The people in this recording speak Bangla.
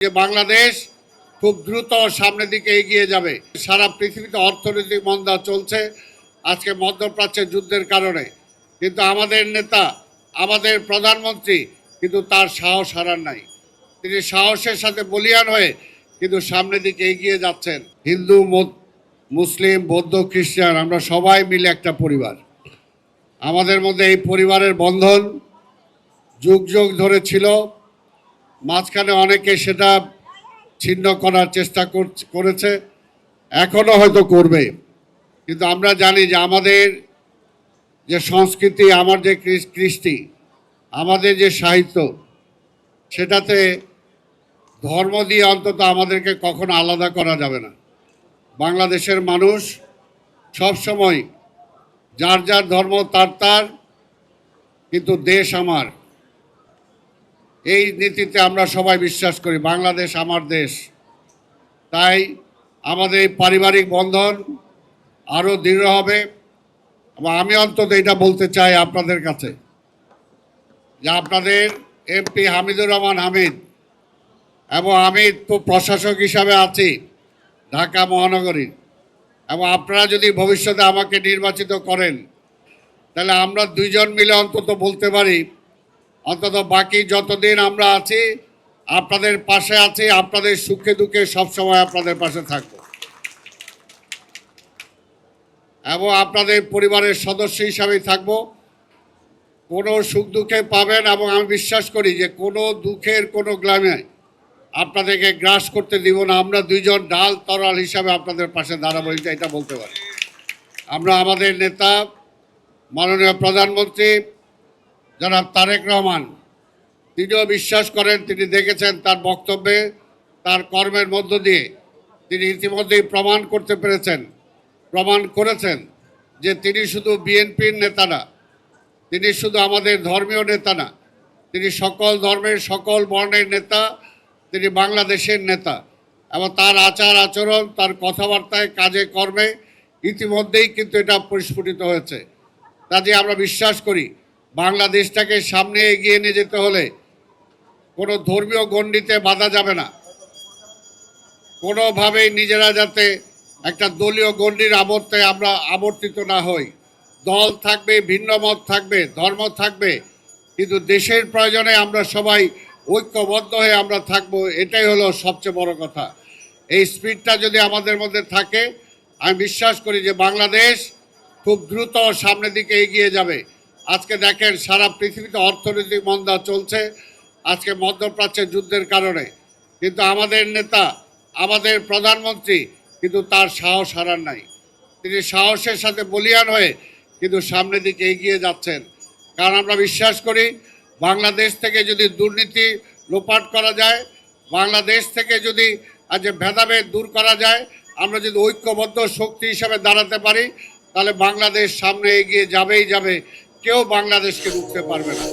যে বাংলাদেশ খুব দ্রুত সামনের দিকে এগিয়ে যাবে। সারা পৃথিবীতে অর্থনৈতিক মন্দা চলছে আজকে মধ্যপ্রাচ্যের যুদ্ধের কারণে, কিন্তু আমাদের নেতা, আমাদের প্রধানমন্ত্রী কিন্তু তার সাহস হারান নাই। তিনি সাহসের সাথে বলিয়ান হয়ে কিন্তু সামনের দিকে এগিয়ে যাচ্ছেন। হিন্দু, মুসলিম, বৌদ্ধ, খ্রিস্টান আমরা সবাই মিলে একটা পরিবার। আমাদের মধ্যে এই পরিবারের বন্ধন যুগ যুগ ধরে ছিল। মাঝখানে অনেকে সেটা ছিন্ন করার চেষ্টা করেছে, এখনো হয়তো করবে। কিন্তু আমরা জানি যে আমাদের যে সংস্কৃতি, আমার যে কৃষ্টি, আমাদের যে সাহিত্য, সেটাতে ধর্ম দিয়ে অন্তত আমাদেরকে কখনো আলাদা করা যাবে না। বাংলাদেশের মানুষ সবসময় যার যার ধর্ম তার, কিন্তু দেশ আমার, এই নীতিতে আমরা সবাই বিশ্বাস করি। বাংলাদেশ আমার দেশ। তাই আমাদের এই পারিবারিক বন্ধন আরও দৃঢ় হবে। এবং আমি অন্তত এটা বলতে চাই আপনাদের কাছে যে আপনাদের এমপি হামিদুর রহমান হামিদ এবং আমি তো প্রশাসক হিসাবে আছি ঢাকা মহানগরীর, এবং আপনারা যদি ভবিষ্যতে আমাকে নির্বাচিত করেন তাহলে আমরা দুইজন মিলে অন্তত বলতে পারি, অন্তত বাকি যতদিন আমরা আছি আপনাদের পাশে আছি, আপনাদের সুখে দুঃখে সবসময় আপনাদের পাশে থাকব এবং আপনাদের পরিবারের সদস্য হিসাবেই থাকব। কোনো সুখ দুঃখে পাবেন, এবং আমি বিশ্বাস করি যে কোনো দুঃখের কোনো গ্লামে আপনাদেরকে গ্রাস করতে দিব না। আমরা দুইজন ডাল তরাল হিসাবে আপনাদের পাশে দাঁড়াবো, এটা বলতে পারি। আমরা আমাদের নেতা মাননীয় প্রধানমন্ত্রী জনাব তারেক রহমান, তিনিও বিশ্বাস করেন, তিনি দেখেছেন তার বক্তব্যে, তার কর্মের মধ্য দিয়ে তিনি ইতিমধ্যেই প্রমাণ করেছেন যে তিনি শুধু বিএনপির নেতা না, তিনি শুধু আমাদের ধর্মীয় নেতা না, তিনি সকল ধর্মের সকল বর্ণের নেতা, তিনি বাংলাদেশের নেতা। এবং তার আচার আচরণ, তার কথাবার্তায়, কাজে কর্মে ইতিমধ্যেই কিন্তু এটা পরিস্ফুটিত হয়েছে। কাজে আমরা বিশ্বাস করি বাংলাদেশটাকে সামনে এগিয়ে নিয়ে যেতে হলে কোনো ধর্মীয় গণ্ডিতে বাধা যাবে না। কোনোভাবেই নিজেরা যাতে একটা দলীয় গণ্ডির আবর্তে আমরা আবর্তিত না হই। দল থাকবে, ভিন্ন মত থাকবে, ধর্ম থাকবে, কিন্তু দেশের প্রয়োজনে আমরা সবাই ঐক্যবদ্ধ হয়ে আমরা থাকব। এটাই হলো সবচেয়ে বড় কথা। এই স্পিডটা যদি আমাদের মধ্যে থাকে, আমি বিশ্বাস করি যে বাংলাদেশ খুব দ্রুত সামনের দিকে এগিয়ে যাবে। আজকে দেখেন সারা পৃথিবীতে অর্থনৈতিক মন্দা চলছে আজকে মধ্যপ্রাচ্যের যুদ্ধের কারণে, কিন্তু আমাদের নেতা, আমাদের প্রধানমন্ত্রী কিন্তু তার সাহস হারান নাই। তিনি সাহসের সাথে বলিয়ান হয়ে কিন্তু সামনের দিকে এগিয়ে যাচ্ছেন। কারণ আমরা বিশ্বাস করি বাংলাদেশ থেকে যদি দুর্নীতি লোপাট করা যায়, বাংলাদেশ থেকে যদি আজ ভেদাভেদ দূর করা যায়, আমরা যদি ঐক্যবদ্ধ শক্তি হিসাবে দাঁড়াতে পারি, তাহলে বাংলাদেশ সামনে এগিয়ে যাবেই যাবে। কেউ বাংলাদেশকে রুখতে পারবে না।